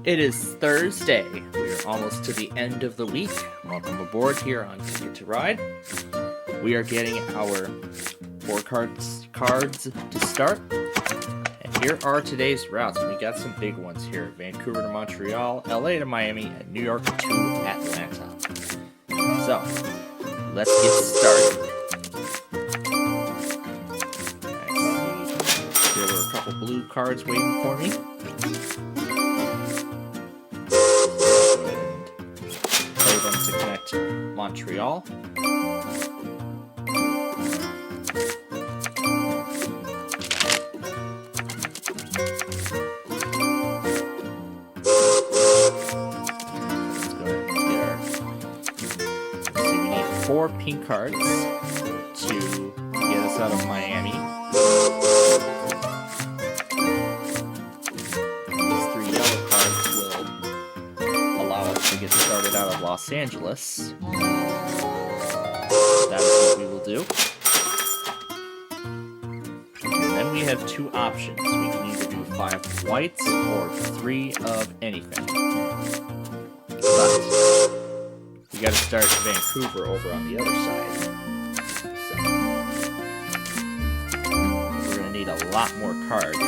It is Thursday. We are almost to the end of the week. Welcome aboard here on Ticket to Ride. We are getting our 4 cards to start. And here are today's routes. We got some big ones here. Vancouver to Montreal, LA to Miami, and New York to Atlanta. So, let's get started. I see there were a couple blue cards waiting for me. Play them to connect Montreal. So we need 4 pink cards to get us out of Miami. These 3 yellow cards will allow us to get started out of Los Angeles. That is what we will do. And then we have 2 options. We can either do 5 whites or 3 of anything. But we gotta start Vancouver over on the other side. So we're gonna need a lot more cards on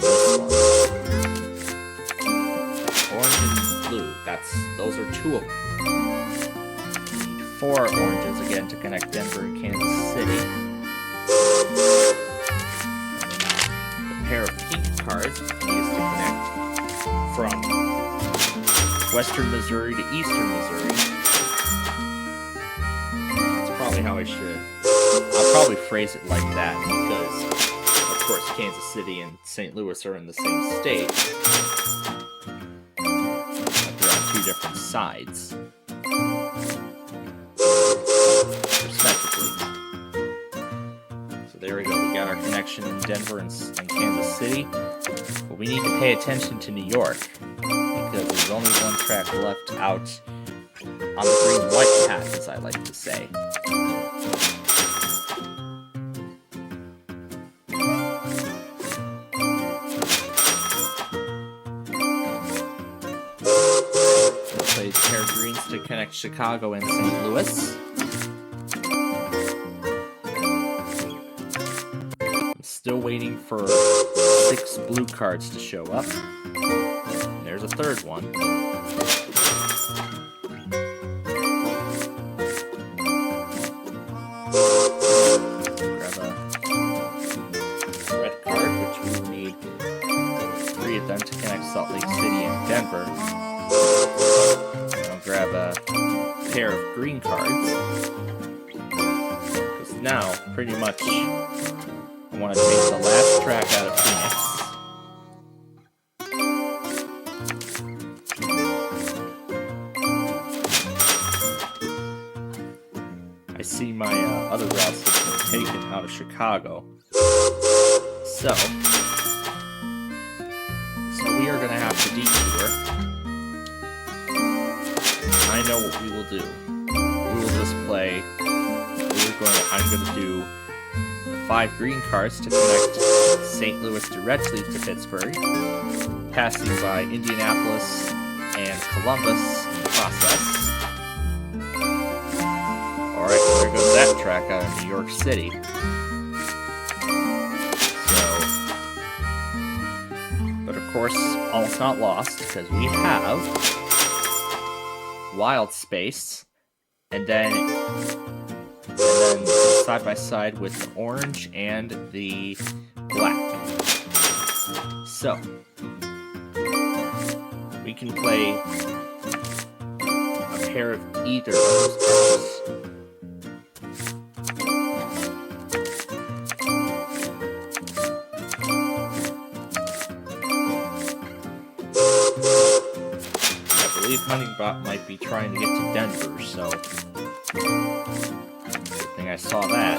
this one. Orange and blue, those are 2 of them. We need 4 oranges again to connect Denver and Kansas City. And then a pair of pink cards we can use to connect from Western Missouri to Eastern Missouri. That's probably how I should. I'll probably phrase it like that because, of course, Kansas City and St. Louis are in the same state. But they're on 2 different sides, respectively. So there we go. We got our connection in Denver and Kansas City. But we need to pay attention to New York, because there's only 1 track left out on the green-white path, as I like to say. We'll play a pair of greens to connect Chicago and St. Louis. I'm still waiting for 6 blue cards to show up. There's a 3rd one. Grab a red card, which we will need 3 of them to connect Salt Lake City and Denver. I'll grab a pair of green cards, because now, pretty much, I want to take the last track out of Phoenix. I see my other routes have been taken out of Chicago. So we are going to have to detour. I know what we will do. We will just play. I'm going to do the 5 green cards to connect St. Louis directly to Pittsburgh, passing by Indianapolis and Columbus in the process. Alright, there goes that track out of New York City. But of course, all's not lost, because we have Wild Space, and then side by side with the orange and the black. So we can play a pair of either of those cards. I believe Huntingbot might be trying to get to Denver, so good thing I saw that.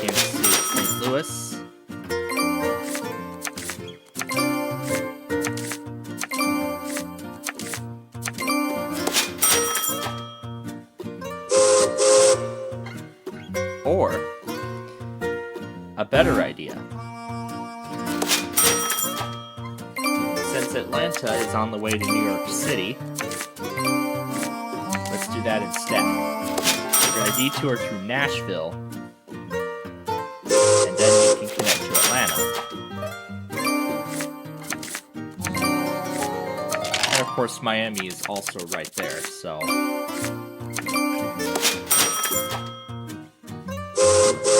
Kansas City, St. Louis. Or a better idea. Since Atlanta is on the way to New York City, let's do that instead. We're going to detour through Nashville, and then we can connect to Atlanta. And of course, Miami is also right there, so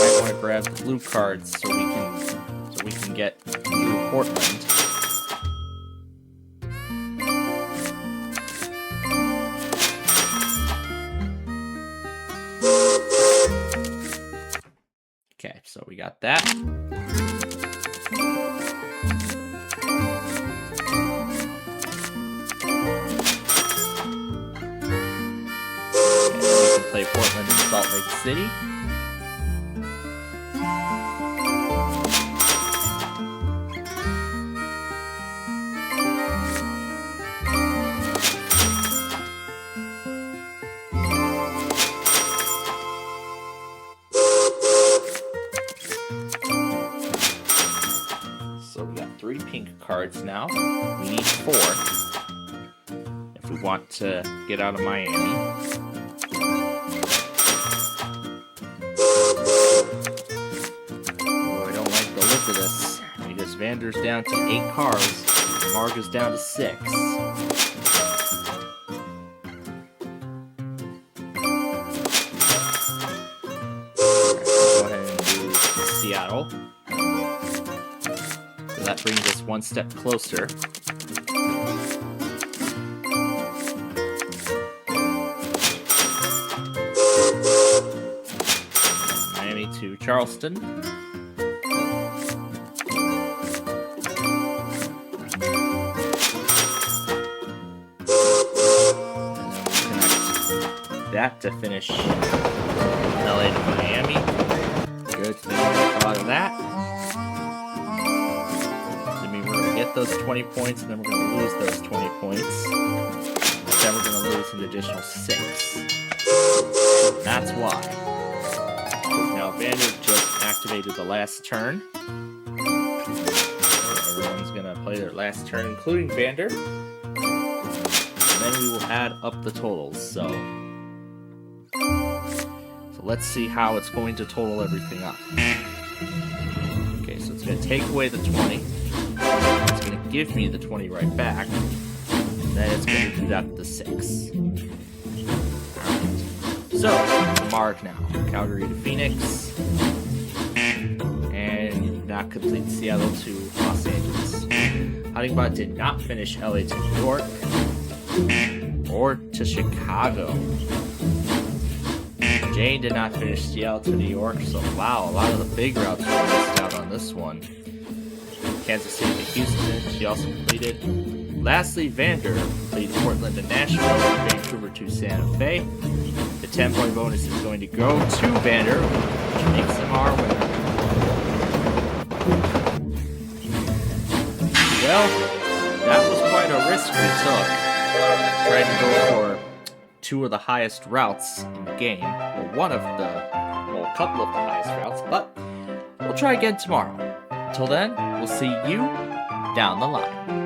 might want to grab the blue cards so we can get through Portland. Okay, so we got that. Play Portland and Salt Lake City. So we got 3 pink cards now. We need 4 if we want to get out of Miami. For this, because Vander's down to 8 cards, and Marg is down to 6. Go ahead and do Seattle. So that brings us one step closer. Miami to Charleston. That to finish LA to Miami. Good thing we thought of that. I mean, we're going to get those 20 points, and then we're going to lose those 20 points. And then we're going to lose an additional 6. That's why. Now, Vander just activated the last turn. Everyone's going to play their last turn, including Vander. And then we will add up the totals, so let's see how it's going to total everything up. Okay, so it's going to take away the 20. It's going to give me the 20 right back. And then it's going to deduct the 6. Alright. So, Marg now. Calgary to Phoenix. And not complete Seattle to Los Angeles. Huntingbot did not finish LA to New York. Or to Chicago. Jane did not finish Seattle to New York, so wow, a lot of the big routes were missed out on this one. Kansas City to Houston, she also completed. Lastly, Vander completed Portland to Nashville, Vancouver to Santa Fe. The 10-point bonus is going to go to Vander, which makes him our winner. Well, that was quite a risk we took. Trying to go for 2 of the highest routes in the game, or a couple of the highest routes, but we'll try again tomorrow. Until then, we'll see you down the line.